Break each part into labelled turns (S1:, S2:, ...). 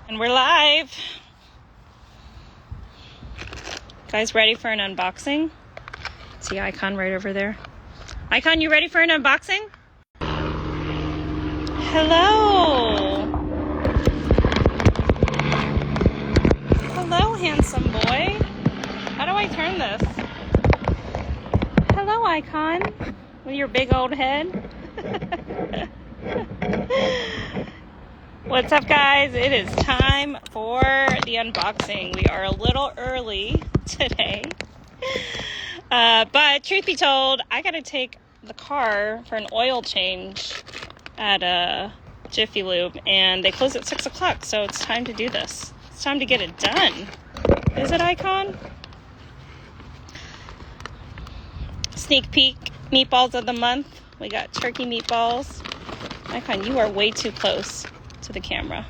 S1: And we're live. Guys, ready for an unboxing? See Icon right over there? Icon, you ready for an unboxing? Hello. Hello, handsome boy. How do I turn this? Hello, Icon, with your big old head. What's up, guys? It is time for the unboxing. We are a little early today. But truth be told, I gotta take the car for an oil change at Jiffy Lube, and they close at 6 o'clock, so it's time to do this. It's time to get it done. Is it, Icon? Sneak peek meatballs of the month. We got turkey meatballs. Icon, you are way too close to the camera.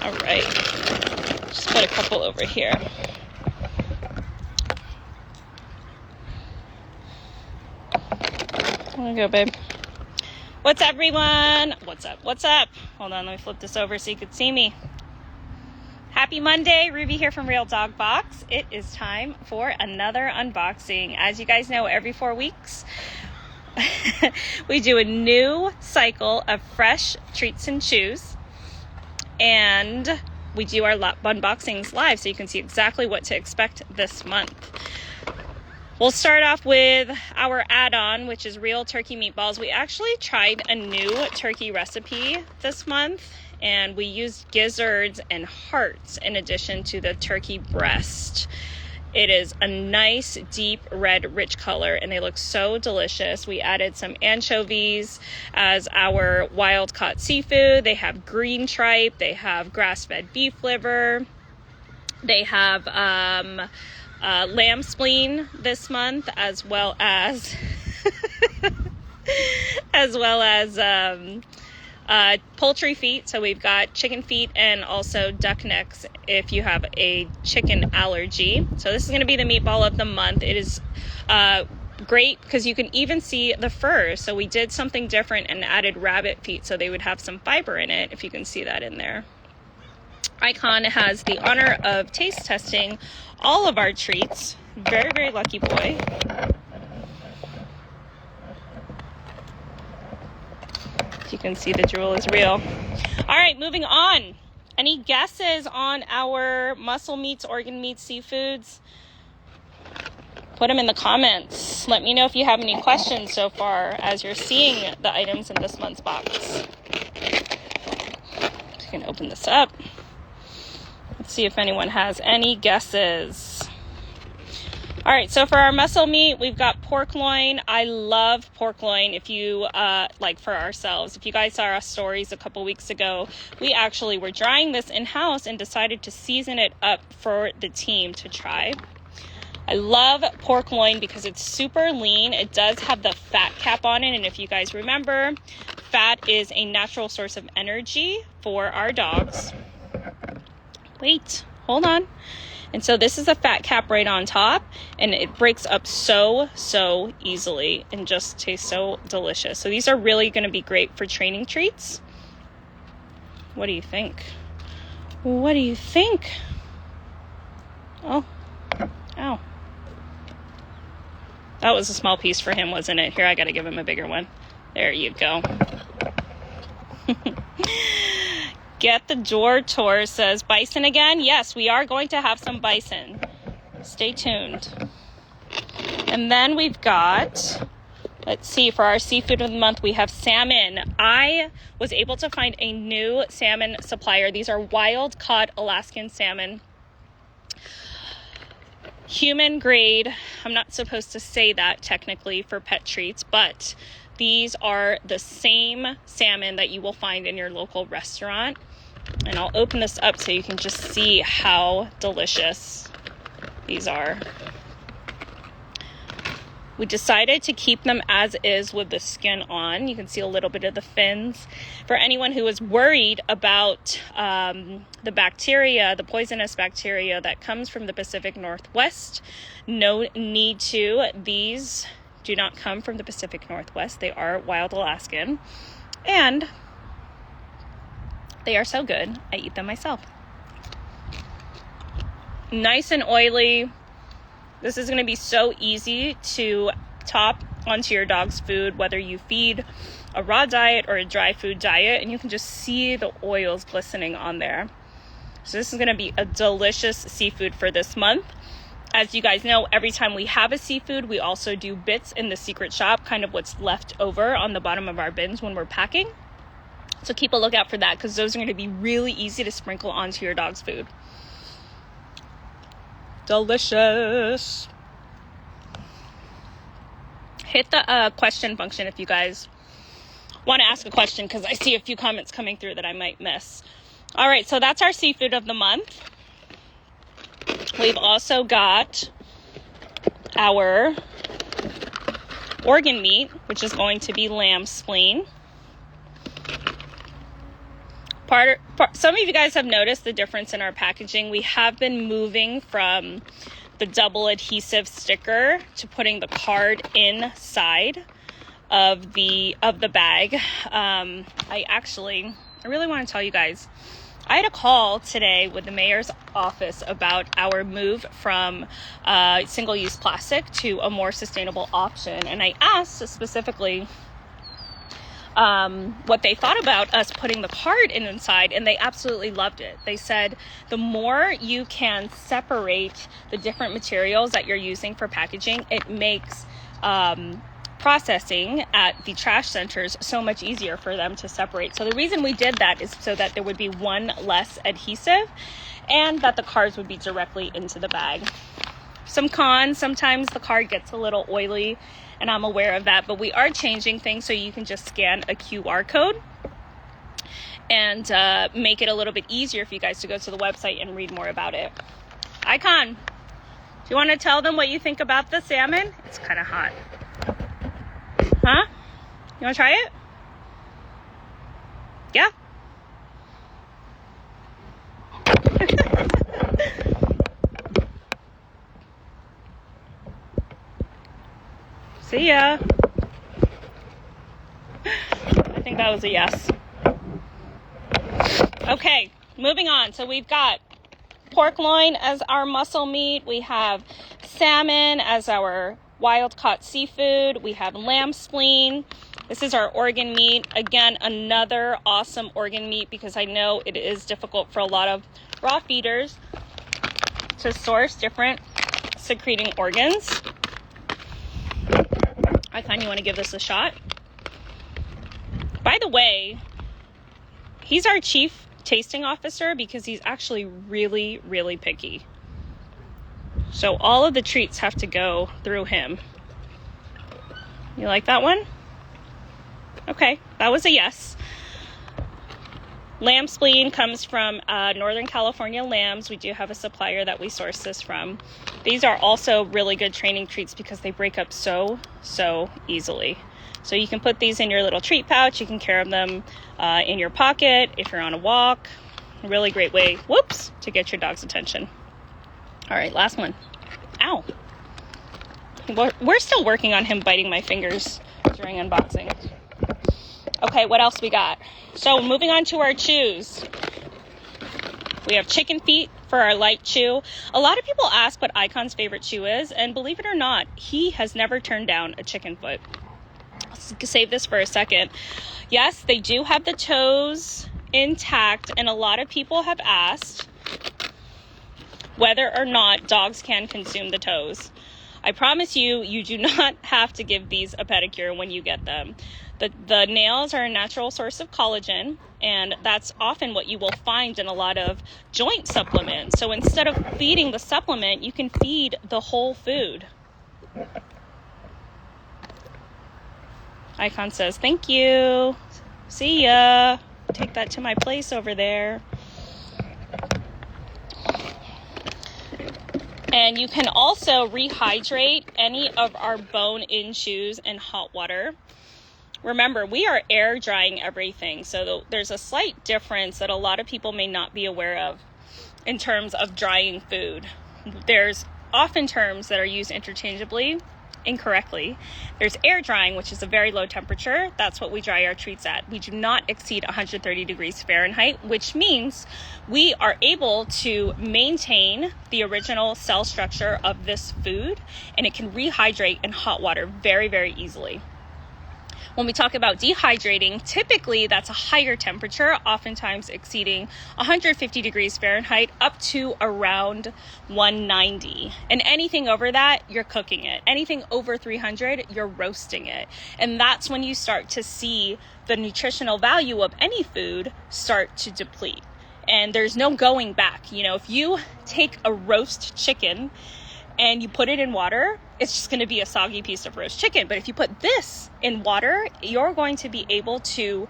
S1: All right. Just put a couple over here. There we go, babe. What's up, everyone? What's up? What's up? Hold on, let me flip this over so you can see me. Happy Monday. Ruby here from Real Dog Box. It is time for another unboxing. As you guys know, every 4 weeks, we do a new cycle of fresh treats and chews, and we do our unboxings live so you can see exactly what to expect this month. We'll start off with our add-on, which is real turkey meatballs. We actually tried a new turkey recipe this month, and we used gizzards and hearts in addition to the turkey breast. It is a nice, deep red, rich color, and they look so delicious. We added some anchovies as our wild-caught seafood. They have green tripe. They have grass-fed beef liver. They have lamb spleen this month, as well as poultry feet. So we've got chicken feet and also duck necks if you have a chicken allergy. So this is going to be the meatball of the month. It is great because you can even see the fur. So we did something different and added rabbit feet so they would have some fiber in it, if you can see that in there. Icon has the honor of taste testing all of our treats. Very, very lucky boy. You can see the drool is real. All right, moving on. Any guesses on our muscle meats, organ meats, seafoods? Put them in the comments. Let me know if you have any questions so far as you're seeing the items in this month's box. You can open this up. Let's see if anyone has any guesses. All right, so for our muscle meat, we've got pork loin. I love pork loin. If you for ourselves, if you guys saw our stories a couple weeks ago, we actually were drying this in-house and decided to season it up for the team to try. I love pork loin because it's super lean. It does have the fat cap on it, and if you guys remember, fat is a natural source of energy for our dogs. Wait, hold on. And so this is a fat cap right on top, and it breaks up so easily and just tastes so delicious. So these are really going to be great for training treats. What do you think? What do you think? Oh, ow. That was a small piece for him, wasn't it? Here, I got to give him a bigger one. There you go. Get the door tour says bison again. Yes, we are going to have some bison. Stay tuned. And then we've got, let's see, for our seafood of the month, we have salmon. I was able to find a new salmon supplier. These are wild caught Alaskan salmon. Human grade. I'm not supposed to say that technically for pet treats, but these are the same salmon that you will find in your local restaurant. And I'll open this up so you can just see how delicious these are. We decided to keep them as is with the skin on. You can see a little bit of the fins. For anyone who is worried about the bacteria, the poisonous bacteria that comes from the Pacific Northwest, no need to. These do not come from the Pacific Northwest. They are wild Alaskan. And They are so good, I eat them myself. Nice and oily. This is going to be so easy to top onto your dog's food, whether you feed a raw diet or a dry food diet, and you can just see the oils glistening on there. So this is going to be a delicious seafood for this month. As you guys know, every time we have a seafood, we also do bits in the secret shop, kind of what's left over on the bottom of our bins when we're packing. So keep a lookout for that, because those are going to be really easy to sprinkle onto your dog's food. Delicious. Hit the question function if you guys want to ask a question, because I see a few comments coming through that I might miss. All right, so that's our seafood of the month. We've also got our organ meat, which is going to be lamb spleen. Some of you guys have noticed the difference in our packaging. We have been moving from the double adhesive sticker to putting the card inside of the bag. I really want to tell you guys, I had a call today with the mayor's office about our move from single-use plastic to a more sustainable option. And I asked specifically what they thought about us putting the card inside, and they absolutely loved it. They said the more you can separate the different materials that you're using for packaging, it makes processing at the trash centers so much easier for them to separate. So the reason we did that is so that there would be one less adhesive and that the cards would be directly into the bag. Some cons, sometimes the card gets a little oily, and I'm aware of that, but we are changing things so you can just scan a QR code and make it a little bit easier for you guys to go to the website and read more about it. Icon, do you want to tell them what you think about the salmon? It's kind of hot. Huh? You want to try it? Yeah? See ya. I think that was a yes. Okay, moving on. So we've got pork loin as our muscle meat. We have salmon as our wild-caught seafood. We have lamb spleen. This is our organ meat. Again, another awesome organ meat, because I know it is difficult for a lot of raw feeders to source different secreting organs. I kind of want to give this a shot. By the way, he's our chief tasting officer because he's actually really, really picky. So all of the treats have to go through him. You like that one? Okay, that was a yes. Lamb spleen comes from Northern California lambs. We do have a supplier that we source this from. These are also really good training treats because they break up so easily. So you can put these in your little treat pouch. You can carry them in your pocket if you're on a walk. A really great way, to get your dog's attention. All right, last one. Ow. We're still working on him biting my fingers during unboxing. Okay, what else we got? So moving on to our chews. We have chicken feet for our light chew. A lot of people ask what Icon's favorite chew is, and believe it or not, he has never turned down a chicken foot. Let's save this for a second. Yes, they do have the toes intact, and a lot of people have asked whether or not dogs can consume the toes. I promise you, you do not have to give these a pedicure when you get them. The nails are a natural source of collagen, and that's often what you will find in a lot of joint supplements. So instead of feeding the supplement, you can feed the whole food. Icon says, thank you. See ya. Take that to my place over there. And you can also rehydrate any of our bone-in chews in hot water. Remember, we are air drying everything, so there's a slight difference that a lot of people may not be aware of in terms of drying food. There's often terms that are used interchangeably, incorrectly. There's air drying, which is a very low temperature. That's what we dry our treats at. We do not exceed 130 degrees Fahrenheit, which means we are able to maintain the original cell structure of this food, and it can rehydrate in hot water very, very easily. When we talk about dehydrating, typically that's a higher temperature, oftentimes exceeding 150 degrees Fahrenheit up to around 190. And anything over that, you're cooking it. Anything over 300, you're roasting it. And that's when you start to see the nutritional value of any food start to deplete. And there's no going back. You know, if you take a roast chicken and you put it in water, it's just going to be a soggy piece of roast chicken. But if you put this in water, you're going to be able to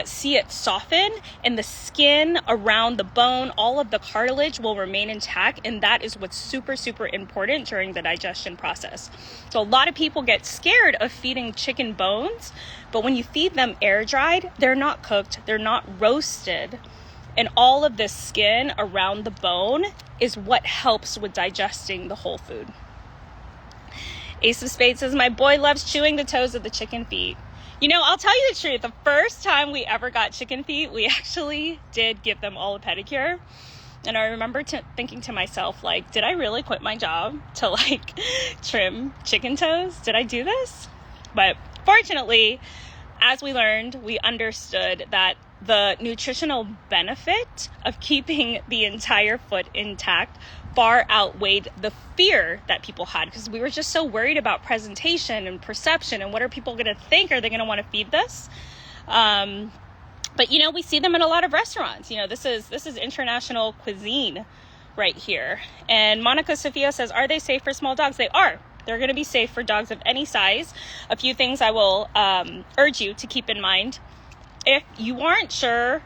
S1: see it soften, and the skin around the bone, all of the cartilage will remain intact. And that is what's super, super important during the digestion process. So a lot of people get scared of feeding chicken bones, but when you feed them air dried, they're not cooked, they're not roasted. And all of this skin around the bone is what helps with digesting the whole food. Ace of Spades says, my boy loves chewing the toes of the chicken feet. You know, I'll tell you the truth. The first time we ever got chicken feet, we actually did give them all a pedicure. And I remember thinking to myself, like, did I really quit my job to like trim chicken toes? Did I do this? But fortunately, as we learned, we understood that the nutritional benefit of keeping the entire foot intact far outweighed the fear that people had, because we were just so worried about presentation and perception and what are people going to think? Are they going to want to feed this? But you know, we see them in a lot of restaurants. You know, this is international cuisine right here. And Monica Sophia says, are they safe for small dogs? They are. They're going to be safe for dogs of any size. A few things I will urge you to keep in mind. If you aren't sure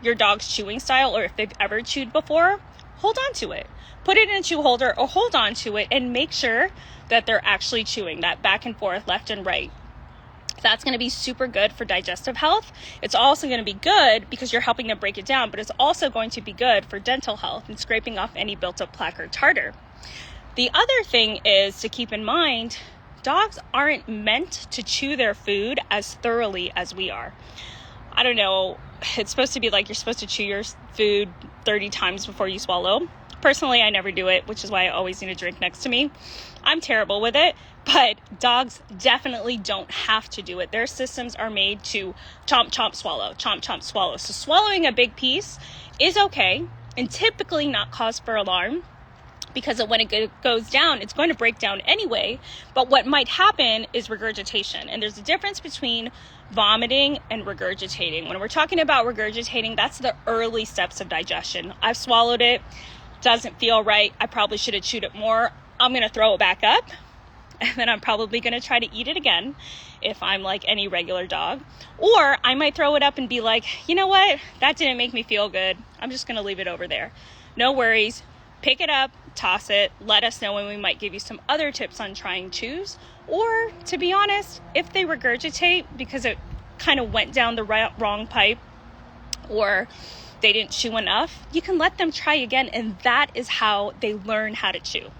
S1: your dog's chewing style or if they've ever chewed before, hold on to it. Put it in a chew holder or hold on to it and make sure that they're actually chewing, that back and forth, left and right. That's going to be super good for digestive health. It's also going to be good because you're helping them break it down, but it's also going to be good for dental health and scraping off any built up plaque or tartar. The other thing is to keep in mind, dogs aren't meant to chew their food as thoroughly as we are. I don't know, it's supposed to be like you're supposed to chew your food 30 times before you swallow. Personally, I never do it, which is why I always need a drink next to me. I'm terrible with it, but dogs definitely don't have to do it. Their systems are made to chomp, chomp, swallow, chomp, chomp, swallow. So swallowing a big piece is okay and typically not cause for alarm, because when it goes down, it's going to break down anyway. But what might happen is regurgitation. And there's a difference between vomiting and regurgitating. When we're talking about regurgitating, that's the early steps of digestion. I've swallowed it, doesn't feel right. I probably should have chewed it more. I'm going to throw it back up. And then I'm probably going to try to eat it again if I'm like any regular dog. Or I might throw it up and be like, you know what? That didn't make me feel good. I'm just going to leave it over there. No worries. Pick it up, toss it, let us know, and we might give you some other tips on trying chews. Or, to be honest, if they regurgitate because it kind of went down the wrong pipe or they didn't chew enough, you can let them try again, and that is how they learn how to chew.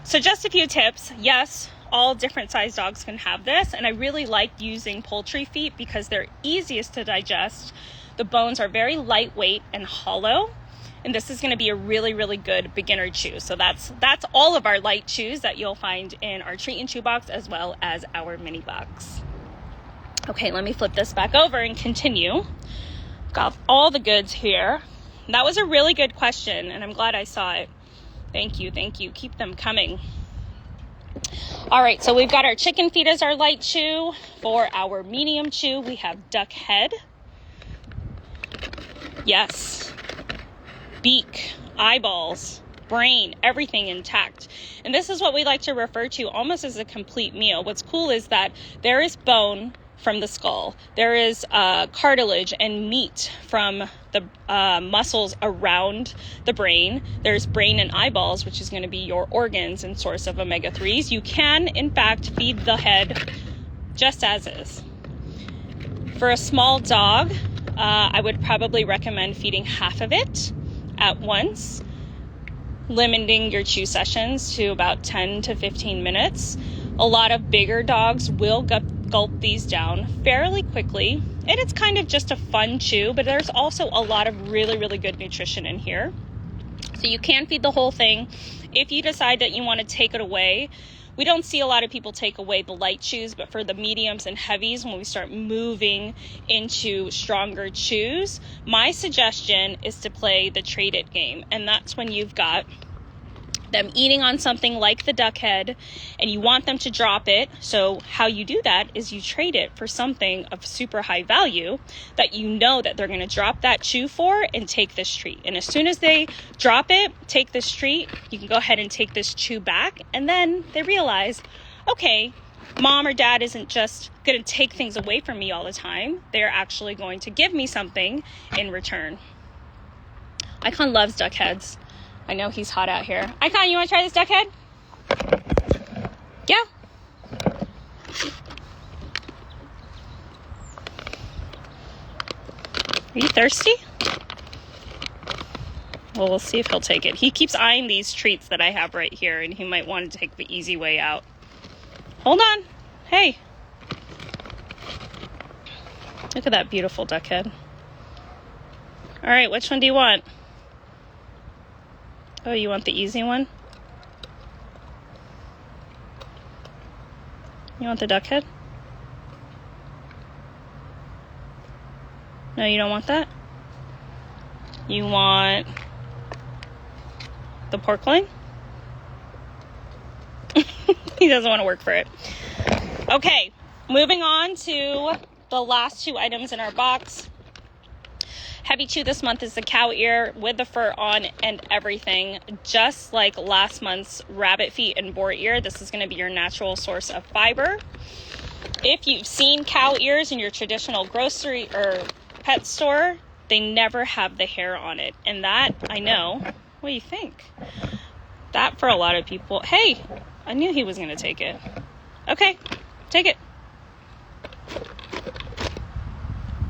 S1: So just a few tips. Yes, all different size dogs can have this, and I really like using poultry feet because they're easiest to digest. The bones are very lightweight and hollow. And this is going to be a really, really good beginner chew. So that's all of our light chews that you'll find in our treat and chew box as well as our mini box. Okay, let me flip this back over and continue. Got all the goods here. That was a really good question, and I'm glad I saw it. Thank you. Keep them coming. All right, so we've got our chicken feet as our light chew. For our medium chew, we have duck head. Yes. Beak, eyeballs, brain, everything intact. And this is what we like to refer to almost as a complete meal. What's cool is that there is bone from the skull. There is cartilage and meat from the muscles around the brain. There's brain and eyeballs, which is going to be your organs and source of omega-3s. You can, in fact, feed the head just as is. For a small dog, I would probably recommend feeding half of it at once, limiting your chew sessions to about 10 to 15 minutes. A lot of bigger dogs will gulp these down fairly quickly, and it's kind of just a fun chew, but there's also a lot of really, really good nutrition in here. So you can feed the whole thing. If you decide that you want to take it away, we don't see a lot of people take away the light chews, but for the mediums and heavies, when we start moving into stronger chews, my suggestion is to play the trade it game. And that's when you've got them eating on something like the duck head and you want them to drop it. So how you do that is you trade it for something of super high value that you know that they're going to drop that chew for and take this treat. And as soon as they drop it, take this treat, you can go ahead and take this chew back. And then they realize, okay, mom or dad isn't just going to take things away from me all the time. They're actually going to give me something in return. Icon loves duck heads. I know he's hot out here. Icon, you want to try this duck head? Yeah. Are you thirsty? Well, we'll see if he'll take it. He keeps eyeing these treats that I have right here, and he might want to take the easy way out. Hold on. Hey. Look at that beautiful duck head. All right, which one do you want? Oh, you want the easy one? You want the duck head? No, you don't want that? You want the pork loin? He doesn't want to work for it. Okay, moving on to the last two items in our box. Heavy chew this month is the cow ear with the fur on and everything. Just like last month's rabbit feet and boar ear, this is going to be your natural source of fiber. If you've seen cow ears in your traditional grocery or pet store, they never have the hair on it. And that, I know, what do you think? That for a lot of people, hey, I knew he was going to take it. Okay, take it.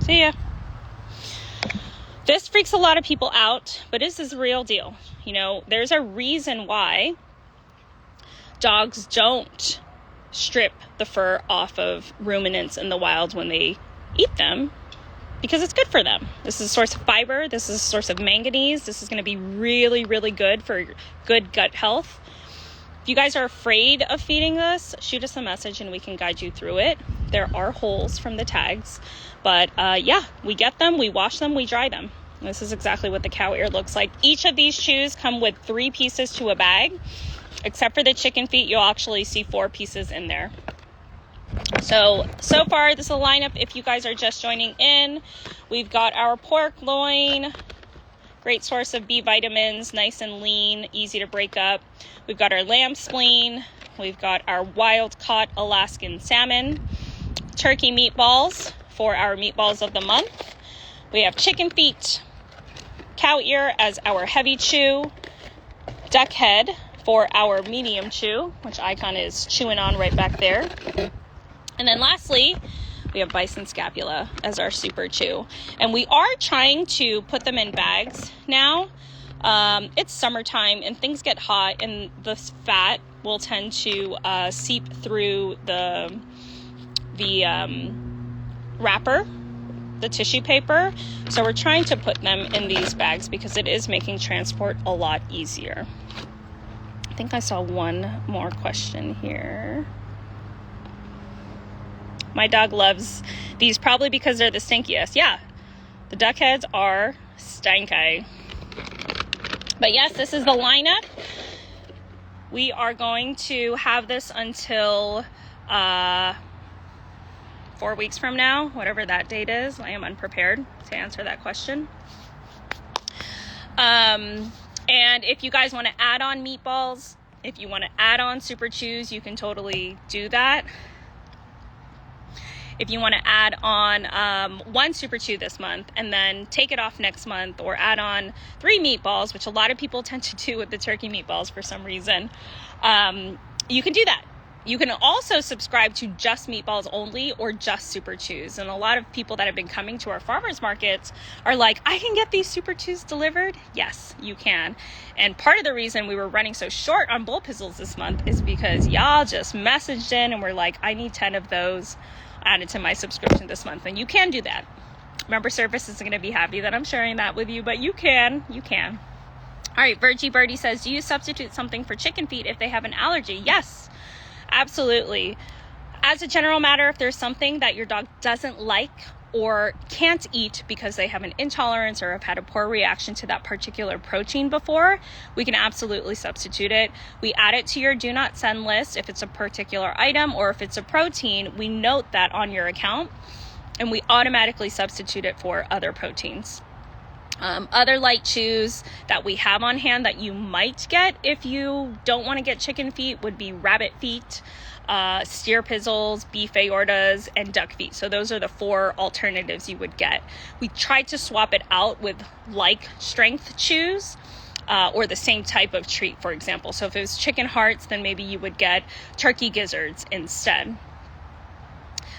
S1: See ya. This freaks a lot of people out, but this is the real deal. You know, there's a reason why dogs don't strip the fur off of ruminants in the wild when they eat them, because it's good for them. This is a source of fiber. This is a source of manganese. This is going to be really, really good for good gut health. If you guys are afraid of feeding this, shoot us a message and we can guide you through it. There are holes from the tags, but yeah, we get them, we wash them, we dry them. This is exactly what the cow ear looks like. Each of these chews come with 3 pieces to a bag. Except for the chicken feet, you'll actually see 4 pieces in there. So far, this is a lineup. If you guys are just joining in, we've got our pork loin, great source of B vitamins, nice and lean, easy to break up. We've got our lamb spleen. We've got our wild-caught Alaskan salmon, turkey meatballs for our meatballs of the month. We have chicken feet, cow ear as our heavy chew, duck head for our medium chew, which Icon is chewing on right back there. And then lastly, we have Bison Scapula as our super chew. And we are trying to put them in bags now. It's summertime and things get hot and the fat will tend to seep through the wrapper, the tissue paper. So we're trying to put them in these bags because it is making transport a lot easier. I think I saw one more question here. My dog loves these probably because they're the stinkiest. Yeah, the duck heads are stanky. But yes, this is the lineup. We are going to have this until 4 weeks from now, whatever that date is. I am unprepared to answer that question. And if you guys want to add on meatballs, if you want to add on super chews, you can totally do that. If you want to add on 1 super chew this month and then take it off next month, or add on 3 meatballs, which a lot of people tend to do with the turkey meatballs for some reason, you can do that. You can also subscribe to just Meatballs only or just Super Chews. And a lot of people that have been coming to our farmers markets are like, I can get these Super Chews delivered? Yes, you can. And part of the reason we were running so short on bull pizzles this month is because y'all just messaged in and were like, I need 10 of those added to my subscription this month. And you can do that. Member service is going to be happy that I'm sharing that with you, but you can. All right, Virgie Birdie says, do you substitute something for chicken feet if they have an allergy? Yes. Absolutely. As a general matter, if there's something that your dog doesn't like or can't eat because they have an intolerance or have had a poor reaction to that particular protein before, we can absolutely substitute it. We add it to your do not send list if it's a particular item, or if it's a protein, we note that on your account and we automatically substitute it for other proteins. Other light chews that we have on hand that you might get if you don't want to get chicken feet would be rabbit feet, steer pizzles, beef aortas, and duck feet. So those are the 4 alternatives you would get. We tried to swap it out with like strength chews, or the same type of treat, for example. So if it was chicken hearts, then maybe you would get turkey gizzards instead.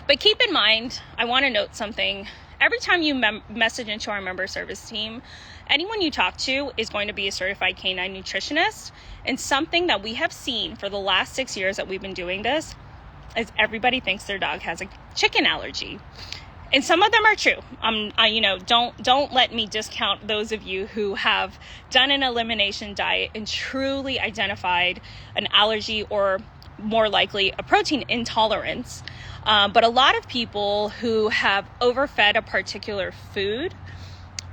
S1: But keep in mind, I want to note something. Every time you message into our member service team, anyone you talk to is going to be a certified canine nutritionist. And something that we have seen for the last 6 years that we've been doing this is everybody thinks their dog has a chicken allergy. And some of them are true. Don't let me discount those of you who have done an elimination diet and truly identified an allergy or more likely a protein intolerance. But a lot of people who have overfed a particular food,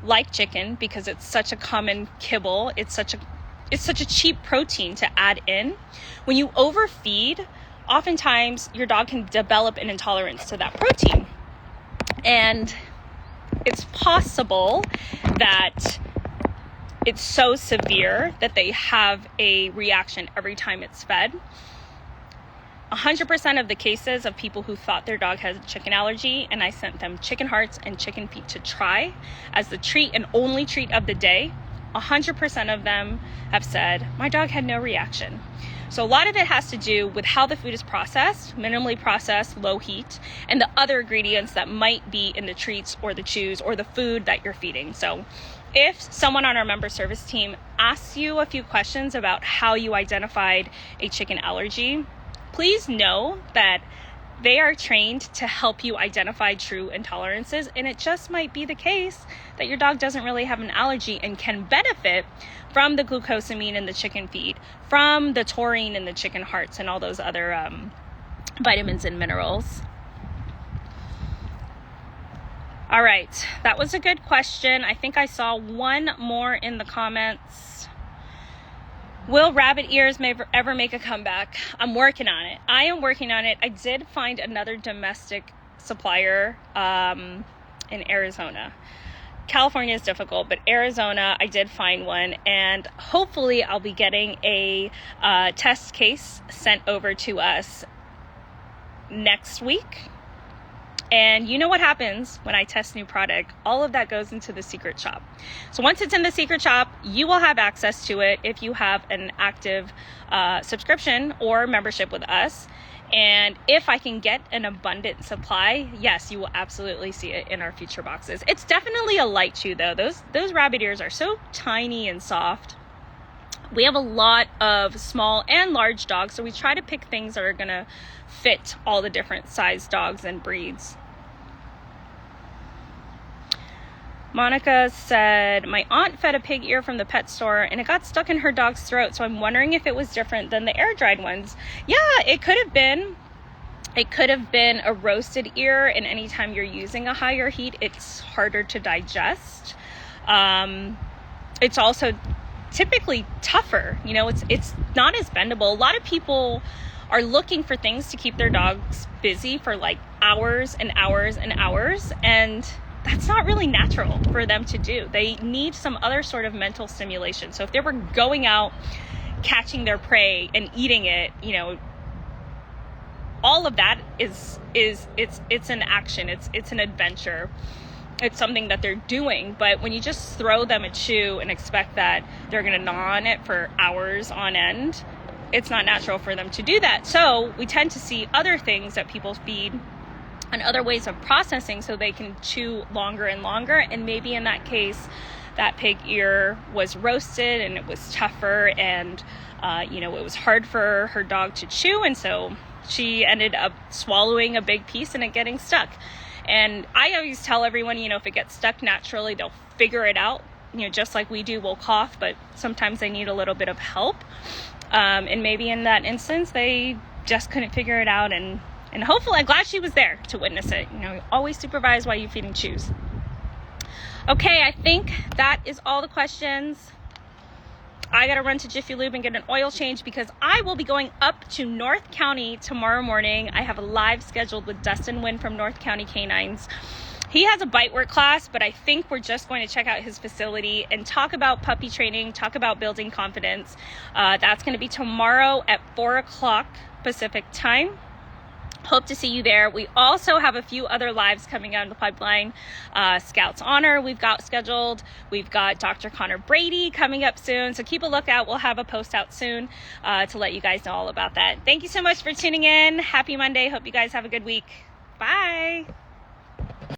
S1: like chicken, because it's such a common kibble, it's such a cheap protein to add in. When you overfeed, oftentimes your dog can develop an intolerance to that protein. And it's possible that it's so severe that they have a reaction every time it's fed. 100% of the cases of people who thought their dog has a chicken allergy, and I sent them chicken hearts and chicken feet to try as the treat and only treat of the day, 100% of them have said, my dog had no reaction. So a lot of it has to do with how the food is processed, minimally processed, low heat, and the other ingredients that might be in the treats or the chews or the food that you're feeding. So if someone on our member service team asks you a few questions about how you identified a chicken allergy, please know that they are trained to help you identify true intolerances, and it just might be the case that your dog doesn't really have an allergy and can benefit from the glucosamine in the chicken feed, from the taurine in the chicken hearts, and all those other vitamins and minerals. All right, that was a good question. I think I saw one more in the comments. Will rabbit ears ever make a comeback? I'm working on it. I am working on it. I did find another domestic supplier in Arizona. California is difficult, but Arizona, I did find one, and hopefully I'll be getting a test case sent over to us next week. And you know what happens when I test new product? All of that goes into the secret shop. So once it's in the secret shop, you will have access to it if you have an active subscription or membership with us. And if I can get an abundant supply, yes, you will absolutely see it in our future boxes. It's definitely a light chew though. Those rabbit ears are so tiny and soft. We have a lot of small and large dogs, so we try to pick things that are gonna fit all the different size dogs and breeds. Monica said, my aunt fed a pig ear from the pet store and it got stuck in her dog's throat, so I'm wondering if it was different than the air dried ones. Yeah, it could have been. It could have been a roasted ear, and anytime you're using a higher heat, it's harder to digest. It's also typically tougher. You know, it's not as bendable. A lot of people are looking for things to keep their dogs busy for like hours and hours and hours, and that's not really natural for them to do. They need some other sort of mental stimulation. So if they were going out, catching their prey and eating it, you know, all of that it's an action. It's an adventure. It's something that they're doing. But when you just throw them a chew and expect that they're going to gnaw on it for hours on end, it's not natural for them to do that. So we tend to see other things that people feed and other ways of processing so they can chew longer and longer. And maybe in that case, that pig ear was roasted and it was tougher, and it was hard for her dog to chew, and so she ended up swallowing a big piece and it getting stuck. And I always tell everyone, if it gets stuck naturally, they'll figure it out. Just like we do, we'll cough, but sometimes they need a little bit of help. And maybe in that instance, they just couldn't figure it out. And hopefully, I'm glad she was there to witness it. Always supervise while you're feeding chews. Okay, I think that is all the questions. I got to run to Jiffy Lube and get an oil change because I will be going up to North County tomorrow morning. I have a live scheduled with Dustin Wynn from North County Canines. He has a bite work class, but I think we're just going to check out his facility and talk about puppy training, talk about building confidence. That's going to be tomorrow at 4 o'clock Pacific time. Hope to see you there. We also have a few other lives coming out of the pipeline. Scouts Honor we've got scheduled. We've got Dr. Connor Brady coming up soon. So keep a lookout. We'll have a post out soon to let you guys know all about that. Thank you so much for tuning in. Happy Monday. Hope you guys have a good week. Bye.